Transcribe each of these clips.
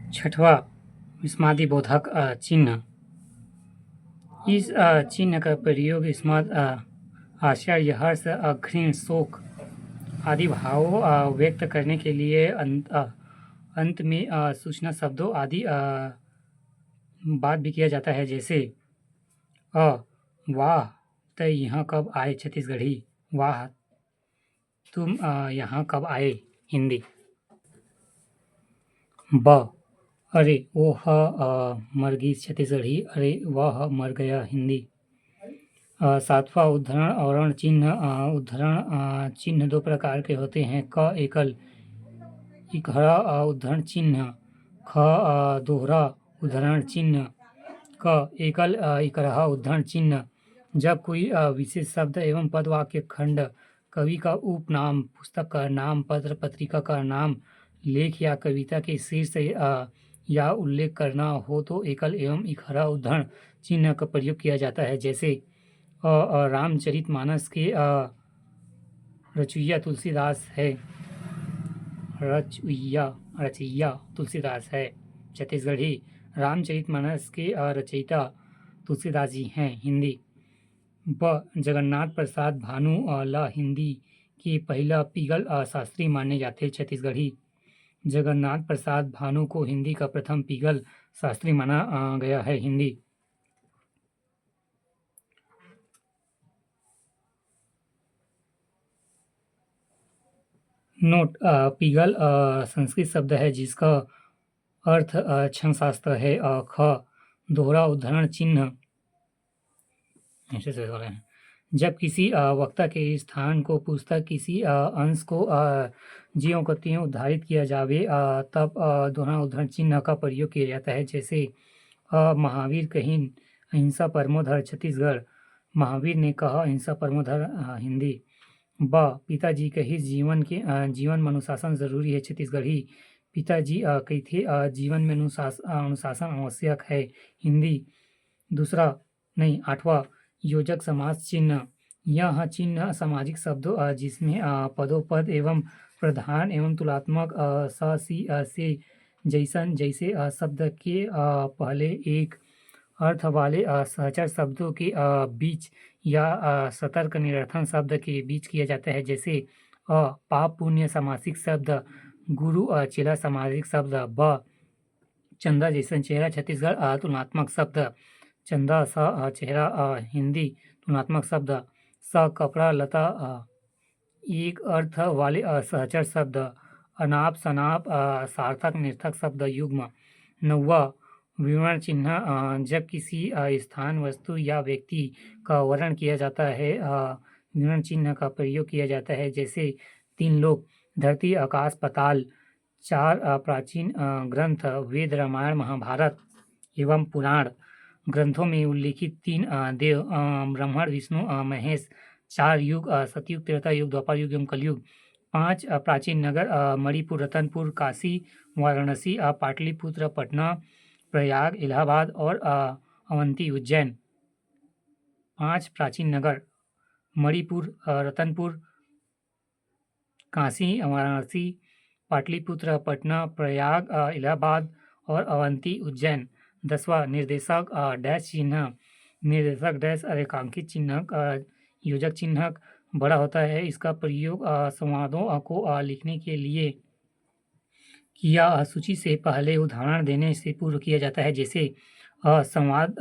छठवां विस्मयादिबोधक चिन्ह। इस चिन्ह का प्रयोग विस्मय, आश्चर्य, हर्ष, घृण, शोक आदि भावों व्यक्त करने के लिए अंत में सूचना शब्दों आदि बात भी किया जाता है, जैसे वाह तय यहाँ कब आए छत्तीसगढ़ी, वाह तुम यहाँ कब आए हिंदी। अरे वो मर गई छत्तीसगढ़ी, अरे वह मर गया हिंदी। सातवां उद्धरण अवरण चिन्ह। उद्धरण चिन्ह दो प्रकार के होते हैं, क एकल इकहरा उद्धरण चिन्ह, ख दोहरा उद्धरण चिन्ह। क एकल इकहरा उद्धरण चिन्ह। जब कोई विशेष शब्द एवं पद वाक्य खंड, कवि का उपनाम, पुस्तक का नाम, पत्र पत्रिका का नाम, लेख या कविता के शीर्ष या उल्लेख करना हो तो एकल एवं इकहरा उद्धरण चिन्ह का प्रयोग किया जाता है, जैसे रामचरितमानस के रचयिता तुलसीदास है। रचयिता तुलसीदास है छत्तीसगढ़ी। रामचरितमानस के रचयिता तुलसीदास जी हैं हिंदी। जगन्नाथ प्रसाद भानु ला हिंदी के पहला पिगल शास्त्री माने जाते छत्तीसगढ़ी। जगन्नाथ प्रसाद भानु को हिंदी का प्रथम पिगल शास्त्री माना गया है हिंदी। नोट, पिगल संस्कृत शब्द है जिसका अर्थ क्षण शास्त्र है। ख दोहरा उद्धरण चिन्ह। ऐसे से हो रहे हैं, जब किसी वक्ता के स्थान को पुस्तक किसी अंश को ज्यों को त्यों उद्धारित किया जावे तब दोहरा उद्धरण चिन्ह का प्रयोग किया जाता है, जैसे महावीर कहीं अहिंसा परमो धर्म छत्तीसगढ़, महावीर ने कहा अहिंसा परमो धर्म हिंदी। पिताजी कही जीवन में अनुशासन जरूरी है छत्तीसगढ़ी, पिताजी कहते जीवन में अनुशासन आवश्यक है हिंदी। आठवां योजक समास चिन्ह। यह चिन्ह सामाजिक शब्दों जिसमें पदोपद एवं प्रधान एवं तुलनात्मक स सी से जैसन जैसे शब्द के पहले एक अर्थ वाले सहचर शब्दों के बीच या सतर्क निरर्थन शब्द के बीच किया जाता है, जैसे पाप पुण्य सामासिक शब्द, गुरु चेला सामाजिक शब्द। चंदा जैसन चेहरा छत्तीसगढ़ तुलनात्मक शब्द, चंदा सा चेहरा हिंदी तुलनात्मक शब्द। कपड़ा लता एक अर्थ वाले सहचर शब्द, अनाप शनाप सार्थक निर्थक शब्द युग्म। विवरण चिन्ह। जब किसी स्थान वस्तु या व्यक्ति का वर्णन किया जाता है विवरण चिन्ह का प्रयोग किया जाता है, जैसे 3 लोक, धरती आकाश पाताल। 4 प्राचीन ग्रंथ, वेद रामायण महाभारत एवं पुराण ग्रंथों में उल्लिखित 3 देव, ब्रह्मण विष्णु महेश। 4 युग, सतयुग, त्रेता युग, द्वापर युग एवं कलयुग। 5 प्राचीन नगर, मणिपुर, रतनपुर, काशी, वाराणसी, पाटलिपुत्र, पटना, प्रयाग, इलाहाबाद और अवंती, उज्जैन। 5 प्राचीन नगर, मणिपुर, रतनपुर, काशी, वाराणसी, पाटलिपुत्र, पटना, प्रयाग, इलाहाबाद और अवंती, उज्जैन। 10वां निर्देशक डैश चिन्ह। निर्देशक डैश रेखांकित चिन्ह योजक चिन्ह बड़ा होता है। इसका प्रयोग संवादों को लिखने के लिए किया सूची से पहले उदाहरण देने से पूर्व किया जाता है, जैसे संवाद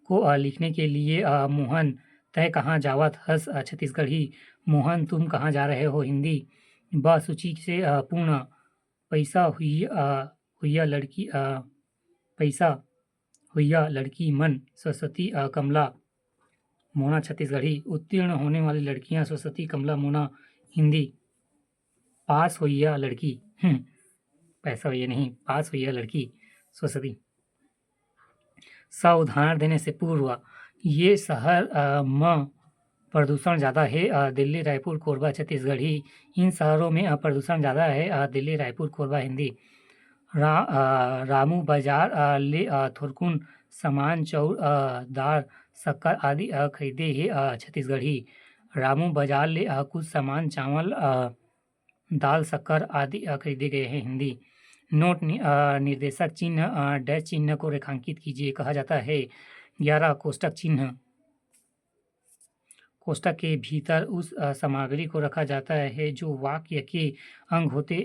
को लिखने के लिए मोहन तय कहाँ जावत हस छत्तीसगढ़ी, मोहन तुम कहाँ जा रहे हो हिंदी। सूची से पूर्ण, पैसा हुईया लड़की, पैसा हुईया लड़की मन, सरस्वती कमला मोना छत्तीसगढ़ी। उत्तीर्ण होने वाली लड़कियां सरस्वती कमला मोना हिंदी। पास हुईया लड़की, पैसा हुई नहीं, पास हुईया लड़की सरस्वती। उदाहरण देने से पूर्व, ये शहर में प्रदूषण ज़्यादा है, दिल्ली, रायपुर, कोरबा छत्तीसगढ़ी। इन शहरों में प्रदूषण ज़्यादा है, दिल्ली, रायपुर, कोरबा हिंदी। रामू बाजार ले थोरकुन सामान चाउर दाल शक्कर आदि खरीदे है छत्तीसगढ़ी। रामू बाजार ले कुछ सामान चावल दाल शक्कर आदि खरीदे गए हैं हिंदी। नोट निर्देशक चिन्ह डैश चिन्ह को रेखांकित कीजिए कहा जाता है। 11 कोष्ठक चिन्ह कोष्ठक के भीतर उस सामग्री को रखा जाता है जो वाक्य के अंग होते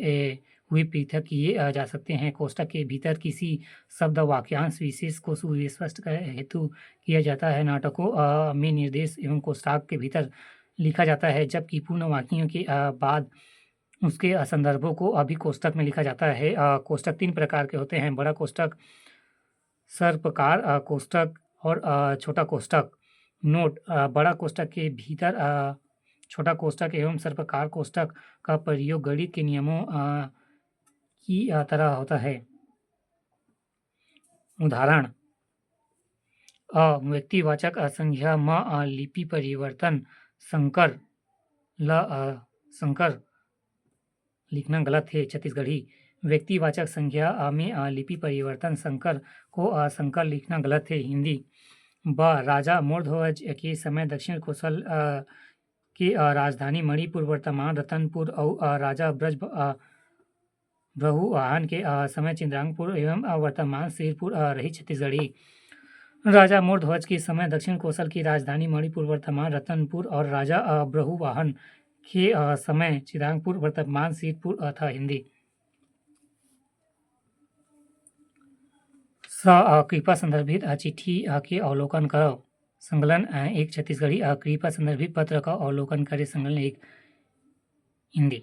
हुए पृथक किए जा सकते हैं। कोष्ठक के भीतर किसी शब्द वाक्यांश विशेष को सुस्पष्ट हेतु किया जाता है। नाटकों में निर्देश एवं कोष्ठक के भीतर लिखा जाता है, जबकि पूर्ण वाक्यों के बाद उसके संदर्भों को अभी कोष्ठक में लिखा जाता है। कोष्ठक 3 प्रकार के होते हैं: बड़ा कोष्ठक, सर्पकार कोष्ठक और छोटा कोष्ठक। नोट: बड़ा कोष्ठक के भीतर छोटा कोष्ठक एवं सर्पकार कोष्ठक का प्रयोग गणित के नियमों की तरह होता है। उदाहरण: व्यक्तिवाचक संज्ञा म लिपि परिवर्तन शंकर शंकर लिखना गलत है छत्तीसगढ़ी। व्यक्तिवाचक संज्ञा में लिपि परिवर्तन शंकर को शंकर लिखना गलत है हिंदी। राजा मोरध्वज के समय दक्षिण कोसल की राजधानी मणिपुर वर्तमान रतनपुर और राजा ब्रहुआहन के समय चिंद्रांगपुर एवं वर्तमान सिरपुर रही छत्तीसगढ़ी। राजा मोरध्वज के समय दक्षिण कोसल की राजधानी मणिपुर वर्तमान रतनपुर और राजा ब्रहुआहन के समय चिंद्रांगपुर वर्तमान सिरपुर था हिंदी। कृपया संदर्भित चिट्ठी के अवलोकन करो। संकलन एक छत्तीसगढ़ी कृपया संदर्भित पत्र का अवलोकन करें। संकलन एक हिंदी।